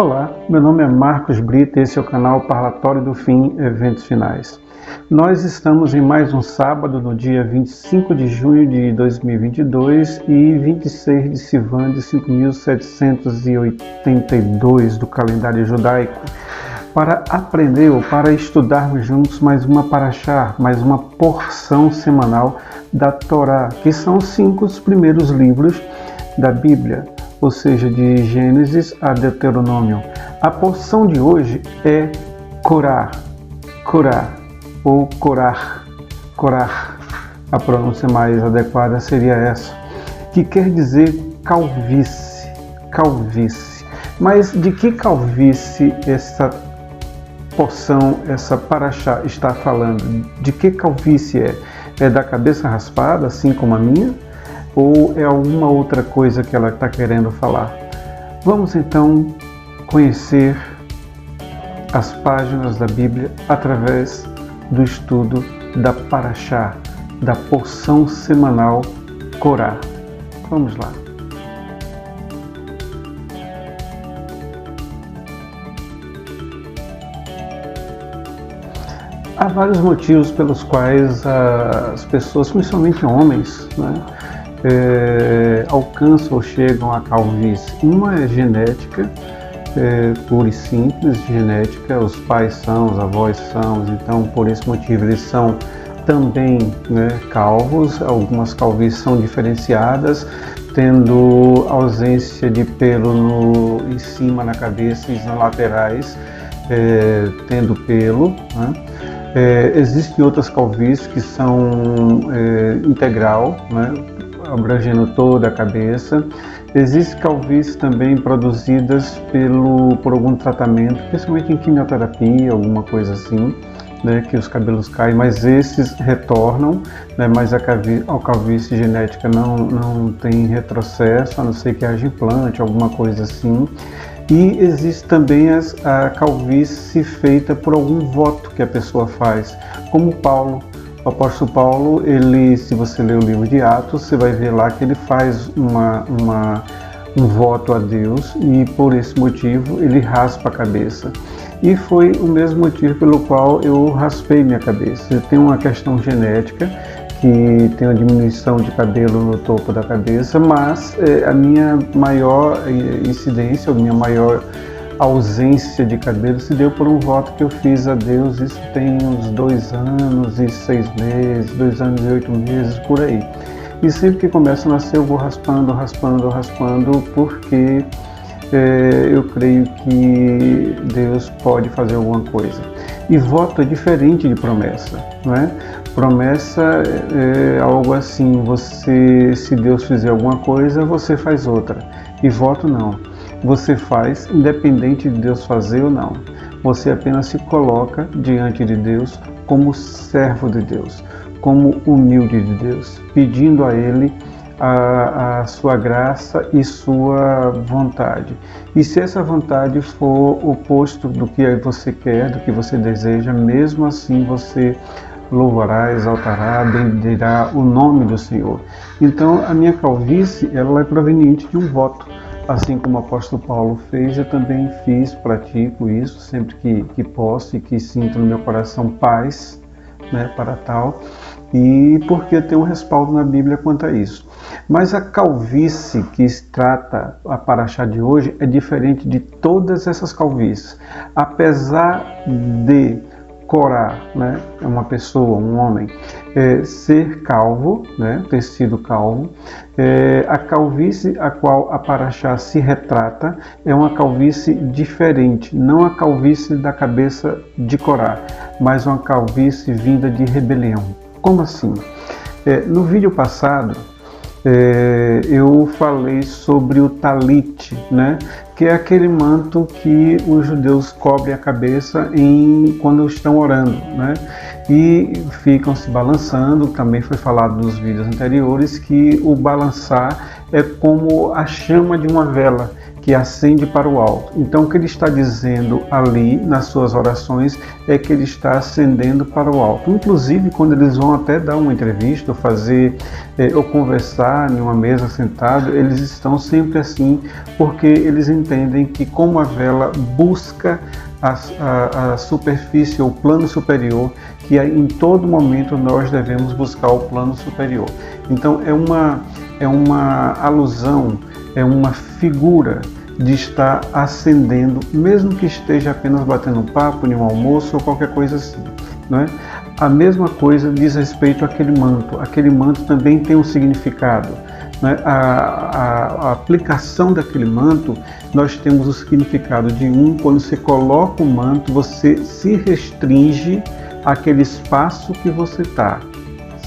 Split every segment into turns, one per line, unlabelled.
Olá, meu nome é Marcos Brito e esse é o canal Parlatório do Fim, Eventos Finais. Nós estamos em mais um sábado, no dia 25 de junho de 2022 e 26 de Sivan de 5782 do calendário judaico, para aprender ou para estudarmos juntos mais uma paraxá, mais uma porção semanal da Torá, que são os 5 primeiros livros da Bíblia, ou seja, de Gênesis a Deuteronômio. A porção de hoje é Corá ou Corá. A pronúncia mais adequada seria essa, que quer dizer calvície. Mas de que calvície essa porção, essa paraxá está falando? De que calvície é? É da cabeça raspada, assim como a minha? Ou é alguma outra coisa que ela está querendo falar? Vamos então conhecer as páginas da Bíblia através do estudo da paraxá, da porção semanal Corá. Vamos lá. Há vários motivos pelos quais as pessoas, principalmente homens, alcançam ou chegam à calvície. Uma é genética, pura e simples, genética. Os pais são, os avós são, então por esse motivo eles são também calvos. Algumas calvícies são diferenciadas, tendo ausência de pelo em cima na cabeça e nas laterais, tendo pelo. Existem outras calvícies que são integral, abrangendo toda a cabeça. Existem calvícies também produzidas por algum tratamento, principalmente em quimioterapia, alguma coisa assim, que os cabelos caem, mas esses retornam, mas a calvície genética não tem retrocesso, a não ser que haja implante, alguma coisa assim. E existe também a calvície feita por algum voto que a pessoa faz, como Paulo. O apóstolo Paulo, se você ler o livro de Atos, você vai ver lá que ele faz um voto a Deus e por esse motivo ele raspa a cabeça. E foi o mesmo motivo pelo qual eu raspei minha cabeça. Eu tenho uma questão genética, que tem uma diminuição de cabelo no topo da cabeça, mas a minha maior incidência, a minha maior ausência de cabelo se deu por um voto que eu fiz a Deus. Isso tem uns 2 anos e 6 meses, 2 anos e 8 meses, por aí. E sempre que começa a nascer eu vou raspando, porque eu creio que Deus pode fazer alguma coisa. E voto é diferente de promessa, não é? Promessa é algo assim, se Deus fizer alguma coisa, você faz outra. E voto não. Você faz independente de Deus fazer ou não. Você apenas se coloca diante de Deus como servo de Deus, como humilde de Deus, pedindo a Ele a sua graça e sua vontade. E se essa vontade for oposto do que você quer, do que você deseja, mesmo assim você louvará, exaltará, bendirá o nome do Senhor. Então a minha calvície, ela é proveniente de um voto. Assim como o apóstolo Paulo fez, eu também pratico isso sempre que posso e que sinto no meu coração paz, para tal, e porque eu tenho um respaldo na Bíblia quanto a isso. Mas a calvície que trata a paraxá de hoje é diferente de todas essas calvícies. Apesar de Corá, é uma pessoa, um homem, ser calvo, ter sido calvo, a calvície a qual a paraxá se retrata é uma calvície diferente, não a calvície da cabeça de Corá, mas uma calvície vinda de rebelião. Como assim? No vídeo passado, eu falei sobre o talit, que é aquele manto que os judeus cobrem a cabeça quando estão orando, e ficam se balançando. Também foi falado nos vídeos anteriores que o balançar é como a chama de uma vela, que que ascende para o alto. Então, o que ele está dizendo ali nas suas orações é que ele está ascendendo para o alto. Inclusive, quando eles vão até dar uma entrevista, ou fazer ou conversar em uma mesa sentado, eles estão sempre assim, porque eles entendem que como a vela busca a superfície ou o plano superior, que em todo momento nós devemos buscar o plano superior. Então é uma alusão, é uma figura de estar ascendendo, mesmo que esteja apenas batendo um papo em um almoço ou qualquer coisa assim, não é? A mesma coisa diz respeito àquele manto também tem um significado. Né? A aplicação daquele manto, nós temos o significado de quando você coloca o manto, você se restringe àquele espaço que você está,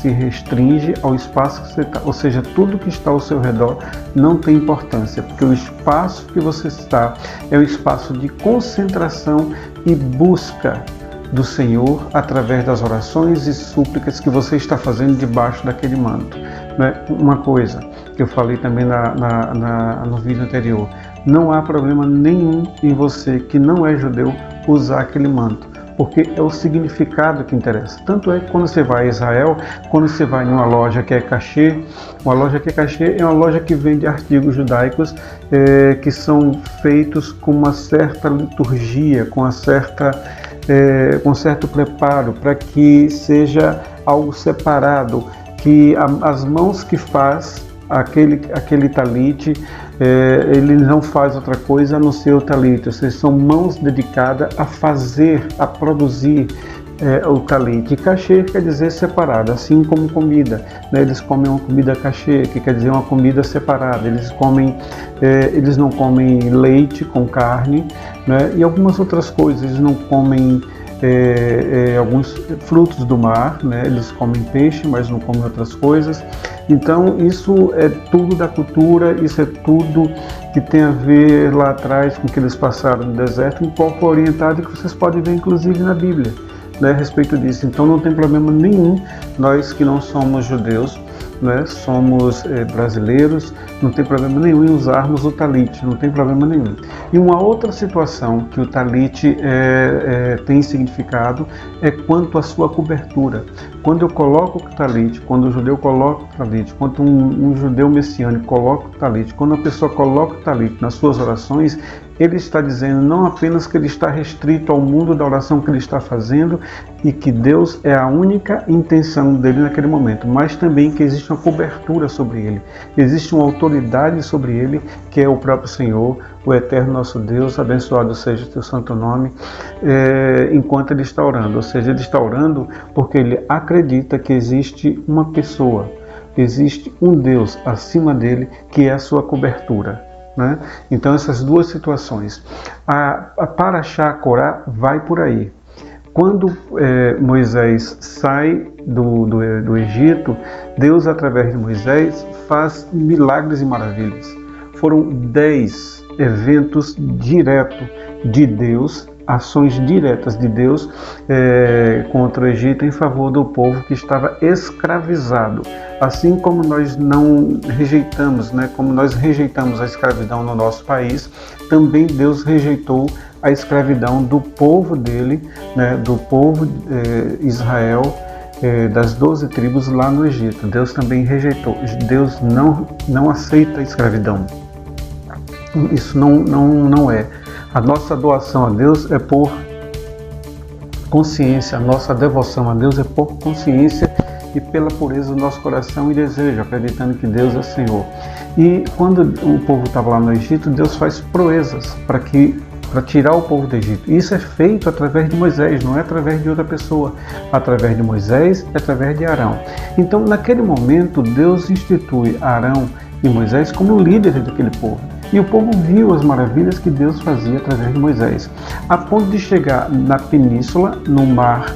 se restringe ao espaço que você está, ou seja, tudo que está ao seu redor não tem importância, porque o espaço que você está é um espaço de concentração e busca do Senhor através das orações e súplicas que você está fazendo debaixo daquele manto. Né? Uma coisa que eu falei também no vídeo anterior, não há problema nenhum em você que não é judeu usar aquele manto, porque é o significado que interessa. Tanto é que quando você vai a Israel, quando você vai em uma loja que é cachê, é uma loja que vende artigos judaicos que são feitos com uma certa liturgia, com certo preparo, para que seja algo separado, que as mãos que faz aquele talite, ele não faz outra coisa a não ser o talite, ou seja, são mãos dedicadas a fazer, a produzir o talite. Cachê quer dizer separado, assim como comida, né? Eles comem uma comida cachê, que quer dizer uma comida separada. Eles não comem leite com carne, né? E algumas outras coisas. Eles não comem alguns frutos do mar, né? Eles comem peixe, mas não comem outras coisas. Então isso é tudo da cultura, isso é tudo que tem a ver lá atrás com o que eles passaram no deserto, um pouco orientado, que vocês podem ver inclusive na Bíblia, né, a respeito disso. Então não tem problema nenhum, nós que não somos judeus, né, somos brasileiros, não tem problema nenhum em usarmos o talite, não tem problema nenhum. E uma outra situação que o talite tem significado é quanto à sua cobertura. Quando eu coloco o talite, quando o judeu coloca o talite, quando um judeu messiânico coloca o talite, quando a pessoa coloca o talite nas suas orações, ele está dizendo não apenas que ele está restrito ao mundo da oração que ele está fazendo e que Deus é a única intenção dele naquele momento, mas também que existe uma cobertura sobre ele, existe uma autoridade sobre ele, que é o próprio Senhor, o eterno nosso Deus, abençoado seja o teu santo nome, enquanto ele está orando. Ou seja, ele está orando porque ele acredita que existe uma pessoa, existe um Deus acima dele, que é a sua cobertura. Né? Então essas duas situações, a Parashá Korá vai por aí. Quando Moisés sai do Egito, Deus através de Moisés faz milagres e maravilhas. Foram 10 eventos diretos de Deus, ações diretas de Deus contra o Egito em favor do povo que estava escravizado. Assim como nós não rejeitamos, né, como nós rejeitamos a escravidão no nosso país, também Deus rejeitou a escravidão do povo dele, né, do povo Israel, das 12 tribos lá no Egito. Deus também rejeitou. Deus não aceita a escravidão. Isso não é. A nossa doação a Deus é por consciência, a nossa devoção a Deus é por consciência e pela pureza do nosso coração e desejo, acreditando que Deus é Senhor. E quando o povo estava lá no Egito, Deus faz proezas para tirar o povo do Egito. Isso é feito através de Moisés, não é através de outra pessoa. Através de Moisés, é através de Arão. Então, naquele momento, Deus institui Arão e Moisés como líderes daquele povo. E o povo viu as maravilhas que Deus fazia através de Moisés, a ponto de chegar na península, no mar,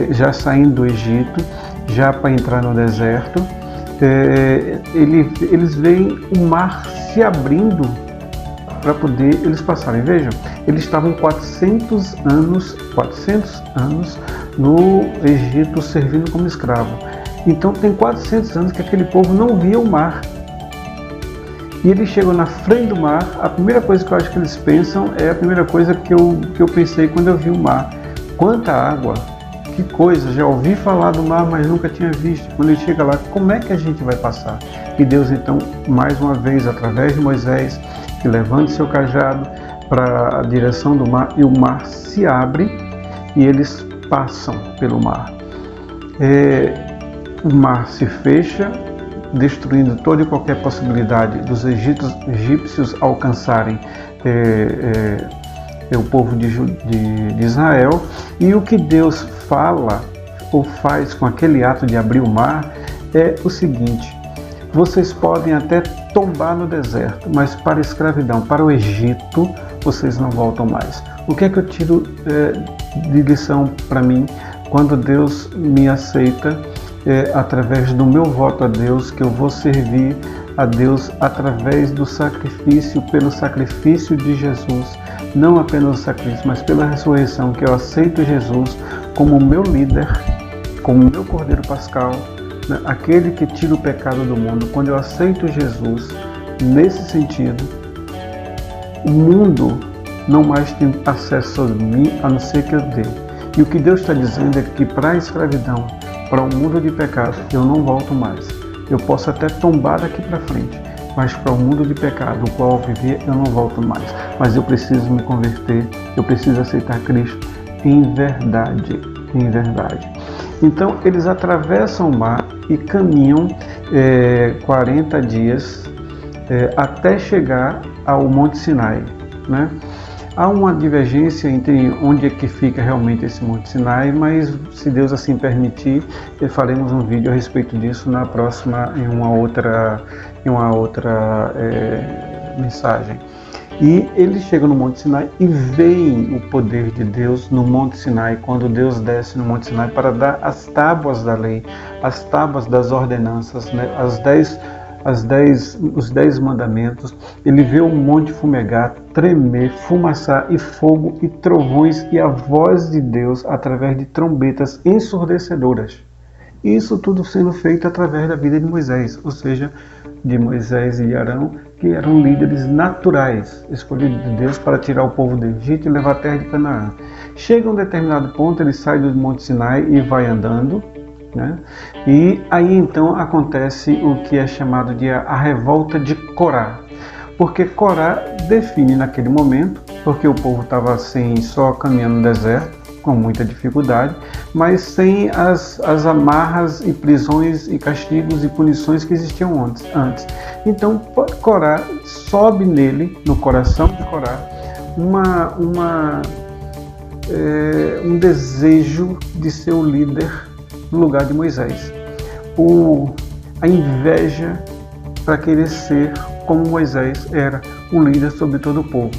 já saindo do Egito, já para entrar no deserto, eles veem o mar se abrindo para poder eles passarem. Vejam, eles estavam 400 anos no Egito servindo como escravo. Então tem 400 anos que aquele povo não via o mar. E eles chegam na frente do mar. A primeira coisa que eu acho que eles pensam é a primeira coisa que eu pensei quando eu vi o mar. Quanta água, que coisa, já ouvi falar do mar, mas nunca tinha visto. Quando ele chega lá, como é que a gente vai passar? E Deus então, mais uma vez, através de Moisés, que levanta seu cajado para a direção do mar, e o mar se abre e eles passam pelo mar. O mar se fecha, destruindo toda e qualquer possibilidade dos egípcios alcançarem o povo de Israel. E o que Deus fala ou faz com aquele ato de abrir o mar é o seguinte: vocês podem até tombar no deserto, mas para a escravidão, para o Egito, vocês não voltam mais. O que é que eu tiro de lição para mim quando Deus me aceita através do meu voto a Deus, que eu vou servir a Deus através do sacrifício, pelo sacrifício de Jesus, não apenas o sacrifício, mas pela ressurreição, que eu aceito Jesus como meu líder, como meu Cordeiro Pascal, né, aquele que tira o pecado do mundo. Quando eu aceito Jesus nesse sentido, o mundo não mais tem acesso a mim, a não ser que eu dê. E o que Deus está dizendo é que para a escravidão, para o mundo de pecado, eu não volto mais. Eu posso até tombar daqui para frente, mas para o mundo de pecado, o qual eu viver, eu não volto mais. Mas eu preciso me converter, eu preciso aceitar Cristo em verdade, em verdade. Então, eles atravessam o mar e caminham 40 dias até chegar ao Monte Sinai, né? Há uma divergência entre onde é que fica realmente esse Monte Sinai, mas se Deus assim permitir, faremos um vídeo a respeito disso na próxima, em uma outra mensagem. E eles chegam no Monte Sinai e veem o poder de Deus no Monte Sinai, quando Deus desce no Monte Sinai para dar as tábuas da lei, as tábuas das ordenanças, né? Os 10 mandamentos. Ele vê o monte fumegar, tremer, fumaçar e fogo e trovões e a voz de Deus através de trombetas ensurdecedoras. Isso tudo sendo feito através da vida de Moisés, ou seja, de Moisés e de Arão, que eram líderes naturais, escolhidos de Deus para tirar o povo do Egito e levar a terra de Canaã. Chega a um determinado ponto, ele sai do Monte Sinai e vai andando, né? E aí então acontece o que é chamado de a revolta de Corá, porque Corá define naquele momento, porque o povo estava assim só caminhando no deserto, com muita dificuldade, mas sem as amarras e prisões e castigos e punições que existiam antes. Então Corá sobe nele, no coração de Corá, um desejo de ser o líder no lugar de Moisés. A inveja para querer ser como Moisés era, o líder sobre todo o povo.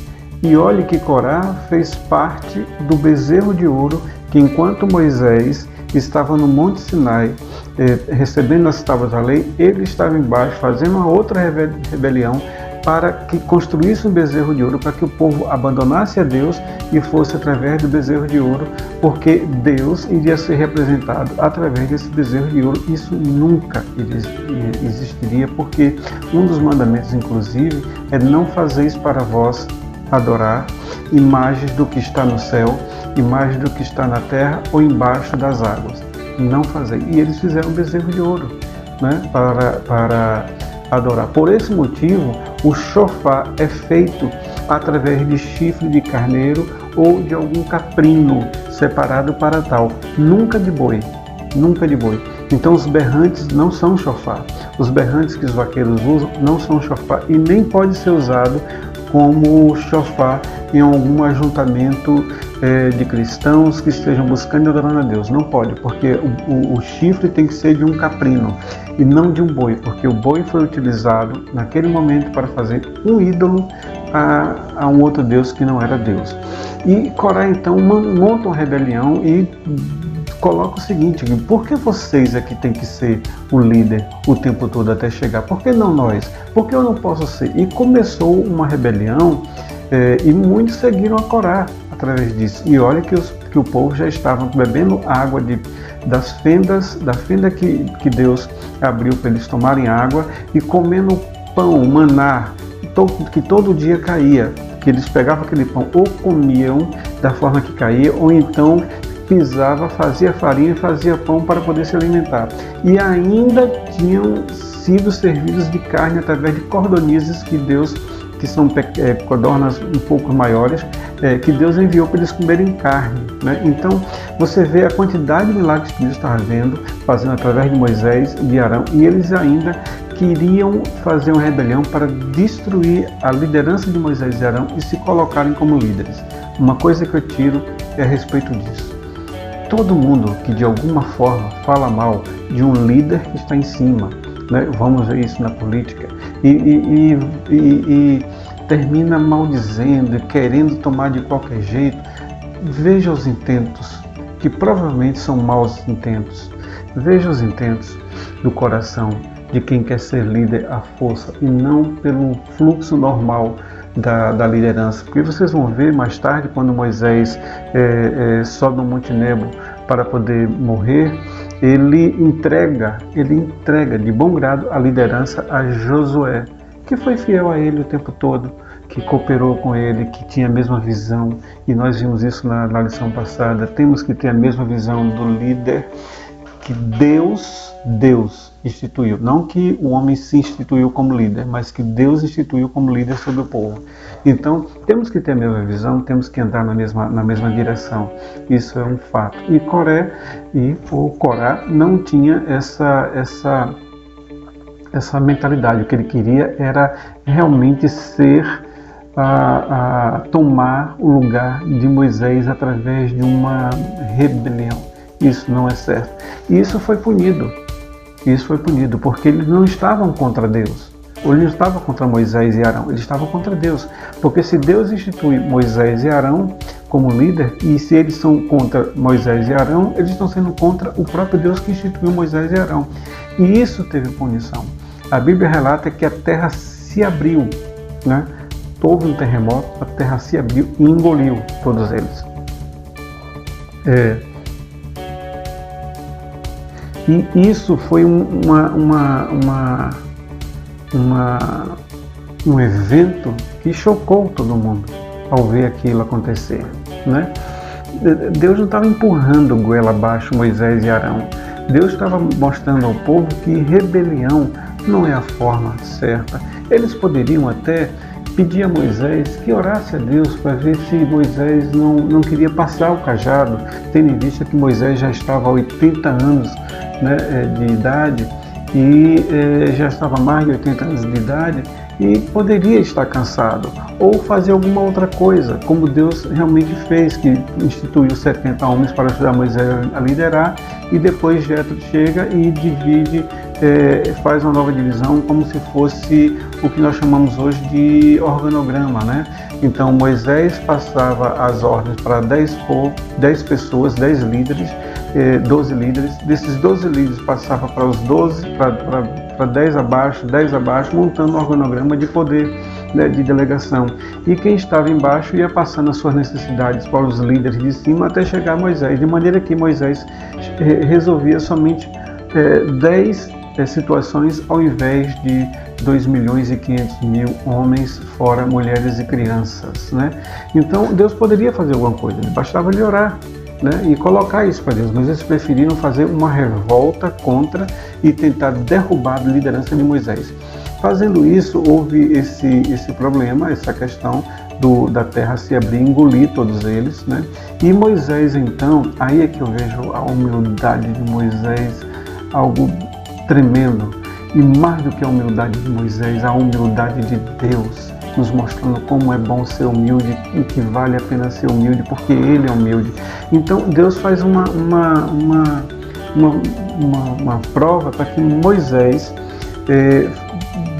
E olhe que Corá fez parte do bezerro de ouro que, enquanto Moisés estava no Monte Sinai recebendo as tábuas da lei, ele estava embaixo fazendo uma outra rebelião para que construísse um bezerro de ouro, para que o povo abandonasse a Deus e fosse através do bezerro de ouro, porque Deus iria ser representado através desse bezerro de ouro. Isso nunca existiria, porque um dos mandamentos, inclusive, é não fazeis para vós adorar imagens do que está no céu, imagens do que está na terra ou embaixo das águas. Não fazer. E eles fizeram um bezerro de ouro, né, para adorar. Por esse motivo, o shofar é feito através de chifre de carneiro ou de algum caprino separado para tal. Nunca de boi. Nunca de boi. Então os berrantes não são shofar. Os berrantes que os vaqueiros usam não são shofar e nem pode ser usado como shofar em algum ajuntamento de cristãos que estejam buscando e adorando a Deus. Não pode, porque o chifre tem que ser de um caprino e não de um boi, porque o boi foi utilizado naquele momento para fazer um ídolo a um outro Deus que não era Deus. E Corá então monta uma rebelião e coloca o seguinte: por que vocês é que tem que ser o líder o tempo todo até chegar? Por que não nós? Por que eu não posso ser? E começou uma rebelião e muitos seguiram a Corá através disso. E olha que o povo já estava bebendo água da fenda que Deus abriu para eles tomarem água e comendo pão, o maná, que todo dia caía, que eles pegavam aquele pão ou comiam da forma que caía, ou então pisava, fazia farinha e fazia pão para poder se alimentar. E ainda tinham sido servidos de carne através de cordonizes que são codornas um pouco maiores, que Deus enviou para eles comerem carne, né? Então você vê a quantidade de milagres que Deus estava fazendo através de Moisés e de Arão, e eles ainda queriam fazer uma rebelião para destruir a liderança de Moisés e Arão e se colocarem como líderes. Uma coisa que eu tiro é a respeito disso. Todo mundo que de alguma forma fala mal de um líder que está em cima, né? Vamos ver isso na política, e termina maldizendo e querendo tomar de qualquer jeito. Veja os intentos, que provavelmente são maus intentos. Veja os intentos do coração de quem quer ser líder à força e não pelo fluxo normal da liderança. Porque vocês vão ver mais tarde, quando Moisés sobe no Monte Nebo para poder morrer, ele entrega de bom grado a liderança a Josué, que foi fiel a ele o tempo todo, que cooperou com ele, que tinha a mesma visão, e nós vimos isso na lição passada. Temos que ter a mesma visão do líder que Deus instituiu. Não que o homem se instituiu como líder, mas que Deus instituiu como líder sobre o povo. Então, temos que ter a mesma visão, temos que andar na mesma direção. Isso é um fato. E Corá não tinha essa mentalidade. O que ele queria era realmente tomar o lugar de Moisés através de uma rebelião. Isso não é certo. E isso foi punido. Porque eles não estavam contra Deus. Ou eles não estavam contra Moisés e Arão. Eles estavam contra Deus. Porque se Deus institui Moisés e Arão como líder, e se eles são contra Moisés e Arão, eles estão sendo contra o próprio Deus que instituiu Moisés e Arão. E isso teve punição. A Bíblia relata que a terra se abriu, né? Houve um terremoto, a terra se abriu e engoliu todos eles. E isso foi um evento que chocou todo mundo ao ver aquilo acontecer, né? Deus não estava empurrando goela abaixo Moisés e Arão. Deus estava mostrando ao povo que rebelião não é a forma certa. Eles poderiam até pedir a Moisés que orasse a Deus para ver se Moisés não queria passar o cajado, tendo em vista que Moisés já estava há 80 anos, né, de idade, e já estava mais de 80 anos de idade, e poderia estar cansado, ou fazer alguma outra coisa, como Deus realmente fez, que instituiu 70 homens para ajudar Moisés a liderar, e depois Jetro chega e divide, faz uma nova divisão, como se fosse o que nós chamamos hoje de organograma, né? Então Moisés passava as ordens para 10 pessoas, 10 líderes, 12 líderes. Desses 12 líderes passava para os 12, para 10 abaixo, montando um organograma de poder, né, de delegação. E quem estava embaixo ia passando as suas necessidades para os líderes de cima até chegar a Moisés, de maneira que Moisés resolvia somente 10 situações ao invés de 2.500.000 homens, fora mulheres e crianças, né? Então Deus poderia fazer alguma coisa, bastava lhe orar, né, e colocar isso para Deus, mas eles preferiram fazer uma revolta contra e tentar derrubar a liderança de Moisés. Fazendo isso, houve esse problema, essa questão da terra se abrir e engolir todos eles, né? E Moisés, então, aí é que eu vejo a humildade de Moisés, algo tremendo. E mais do que a humildade de Moisés, a humildade de Deus, nos mostrando como é bom ser humilde e que vale a pena ser humilde, porque Ele é humilde. Então Deus faz uma prova para que Moisés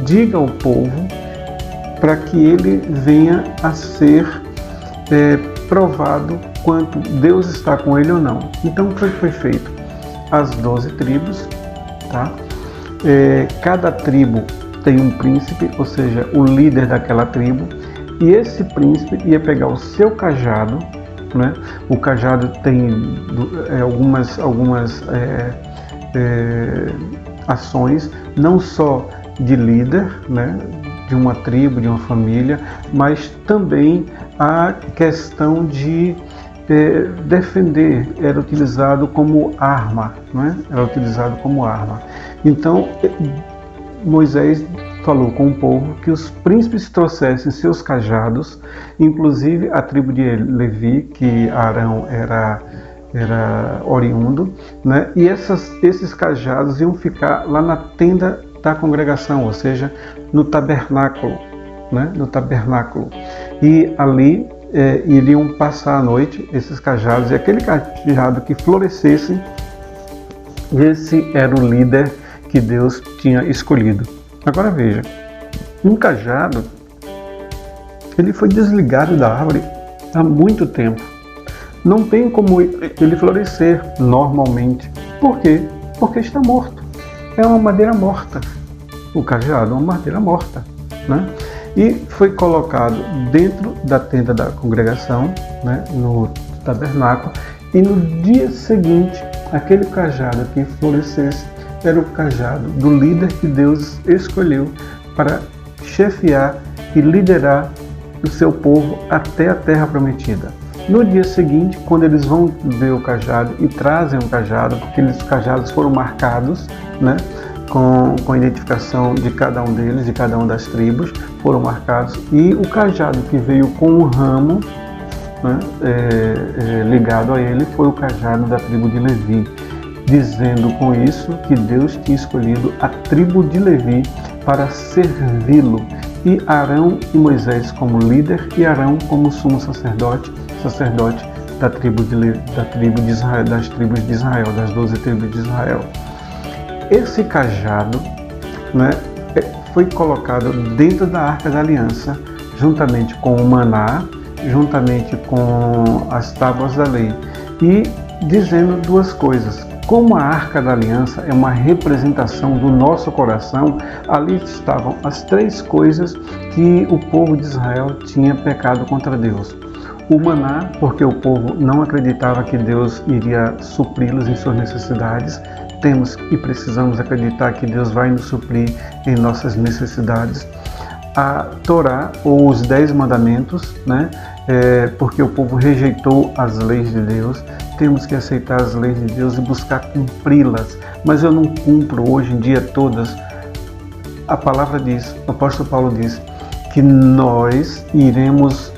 diga ao povo para que ele venha a ser provado quanto Deus está com ele ou não. Então o que foi feito? As 12 tribos, tá? Cada tribo tem um príncipe, ou seja, o líder daquela tribo, e esse príncipe ia pegar o seu cajado, né? O cajado tem algumas ações, não só de líder, né, de uma tribo, de uma família, mas também a questão de defender, era utilizado como arma, né? Era utilizado como arma. Então, Moisés falou com o povo que os príncipes trouxessem seus cajados, inclusive a tribo de Levi, que Arão era oriundo, né? E esses cajados iam ficar lá na tenda da congregação, ou seja, no tabernáculo, né? No tabernáculo. E ali iriam passar a noite esses cajados, e aquele cajado que florescesse, esse era o líder que Deus tinha escolhido. Agora veja, um cajado, ele foi desligado da árvore há muito tempo. Não tem como ele florescer normalmente. Por quê? Porque está morto. É uma madeira morta. O cajado é uma madeira morta, né? E foi colocado dentro da tenda da congregação, né, no tabernáculo, e no dia seguinte, aquele cajado que florescesse era o cajado do líder que Deus escolheu para chefiar e liderar o seu povo até a terra prometida. No dia seguinte, quando eles vão ver o cajado e trazem o cajado, porque os cajados foram marcados, né, com a identificação de cada um deles, de cada uma das tribos, foram marcados, e o cajado que veio com um ramo, né, ligado a ele, foi o cajado da tribo de Levi, dizendo com isso que Deus tinha escolhido a tribo de Levi para servi-lo, e Arão e Moisés como líder, e Arão como sumo sacerdote da tribo de Israel, das tribos de Israel, das 12 tribos de Israel. Esse cajado, né, foi colocado dentro da Arca da Aliança, juntamente com o maná, juntamente com as tábuas da lei, e dizendo duas coisas. Como a Arca da Aliança é uma representação do nosso coração, ali estavam as três coisas que o povo de Israel tinha pecado contra Deus. O maná, porque o povo não acreditava que Deus iria supri-los em suas necessidades. Temos e precisamos acreditar que Deus vai nos suprir em nossas necessidades. A Torá, ou os 10 mandamentos, né? Porque o povo rejeitou as leis de Deus. Temos que aceitar as leis de Deus e buscar cumpri-las. Mas eu não cumpro hoje em dia todas. A palavra diz, o apóstolo Paulo diz, que nós iremos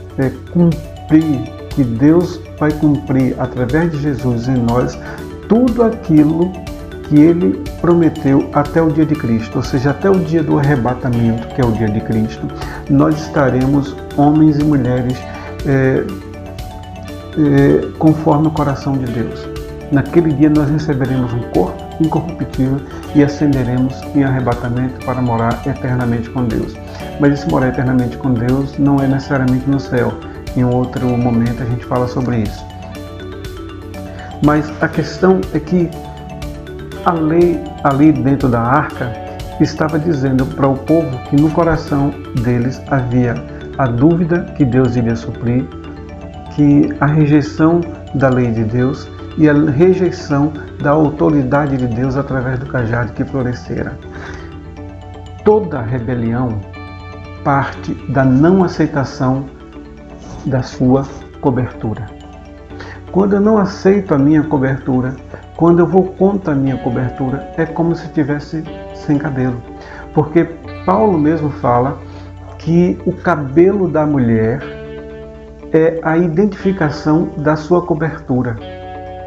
cumprir, que Deus vai cumprir através de Jesus em nós tudo aquilo que Ele prometeu até o dia de Cristo, ou seja, até o dia do arrebatamento, que é o dia de Cristo, nós estaremos homens e mulheres conforme o coração de Deus. Naquele dia nós receberemos um corpo incorruptível e ascenderemos em arrebatamento para morar eternamente com Deus. Mas esse morar eternamente com Deus não é necessariamente no céu. Em outro momento a gente fala sobre isso. Mas a questão é que a lei ali dentro da arca estava dizendo para o povo que no coração deles havia a dúvida que Deus iria suprir, que a rejeição da lei de Deus e a rejeição da autoridade de Deus através do cajado que florescera. Toda rebelião parte da não aceitação da sua cobertura. Quando eu não aceito a minha cobertura, quando eu vou contra a minha cobertura, é como se estivesse sem cabelo. Porque Paulo mesmo fala que o cabelo da mulher é a identificação da sua cobertura.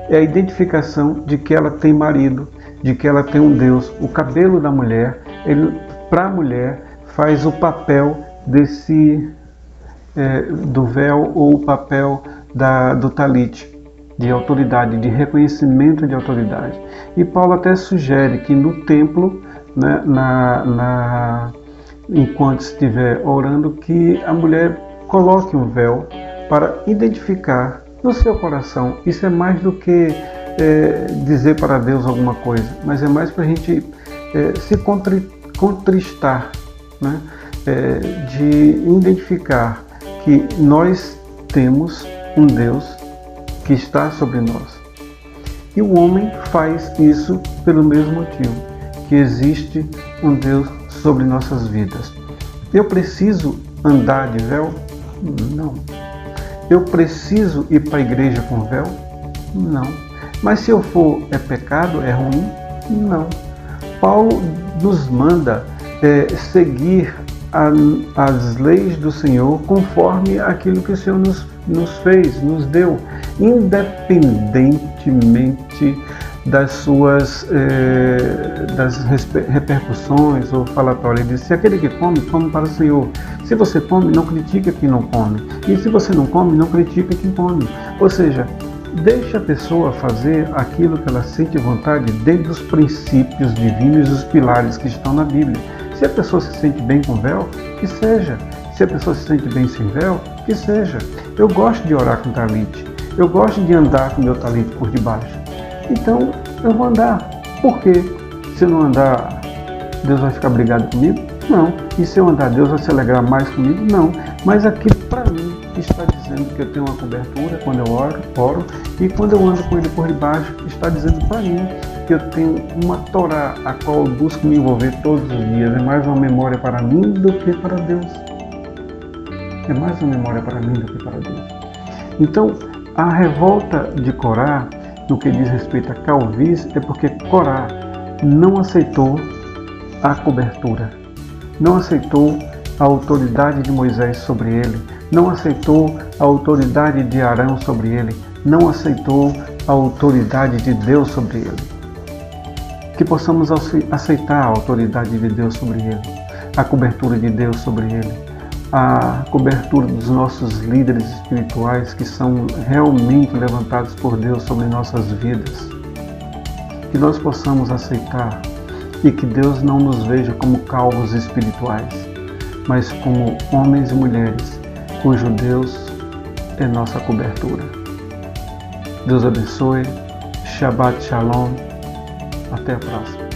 É a identificação de que ela tem marido, de que ela tem um Deus. O cabelo da mulher, para a mulher, faz o papel do véu ou o papel do talite, de autoridade, de reconhecimento de autoridade. E Paulo até sugere que no templo, né, enquanto estiver orando, que a mulher coloque um véu para identificar no seu coração. Isso é mais do que dizer para Deus alguma coisa, mas é mais para a gente se contristar, né, de identificar que nós temos um Deus que está sobre nós. E o homem faz isso pelo mesmo motivo, que existe um Deus sobre nossas vidas. Eu preciso andar de véu? Não. Eu preciso ir para a igreja com véu? Não. Mas se eu for, é pecado? É ruim? Não. Paulo nos manda seguir as leis do Senhor conforme aquilo que o Senhor nos fez, nos deu, independentemente das suas repercussões ou falatórias. Ele disse: se aquele que come, come para o Senhor. Se você come, não critica quem não come. E se você não come, não critica quem come. Ou seja, deixa a pessoa fazer aquilo que ela sente vontade dentro dos princípios divinos e os pilares que estão na Bíblia. Se a pessoa se sente bem com véu, que seja. Se a pessoa se sente bem sem véu, que seja. Eu gosto de orar com talite. Eu gosto de andar com meu talite por debaixo. Então, eu vou andar. Por quê? Se eu não andar, Deus vai ficar brigado comigo? Não. E se eu andar, Deus vai se alegrar mais comigo? Não. Mas aqui, para mim, está dizendo que eu tenho uma cobertura quando eu oro, e quando eu ando com Ele por debaixo, está dizendo para mim que eu tenho uma Torá a qual eu busco me envolver todos os dias. É mais uma memória para mim do que para Deus. É mais uma memória para mim do que para Deus. Então, a revolta de Corá, no que diz respeito a calvície, é porque Corá não aceitou a cobertura, não aceitou a autoridade de Moisés sobre ele, não aceitou a autoridade de Arão sobre ele, não aceitou a autoridade de Deus sobre ele. Que possamos aceitar a autoridade de Deus sobre ele, a cobertura de Deus sobre ele, a cobertura dos nossos líderes espirituais que são realmente levantados por Deus sobre nossas vidas. Que nós possamos aceitar e que Deus não nos veja como calvos espirituais, mas como homens e mulheres cujo Deus é nossa cobertura. Deus abençoe. Shabbat Shalom. Até a próxima.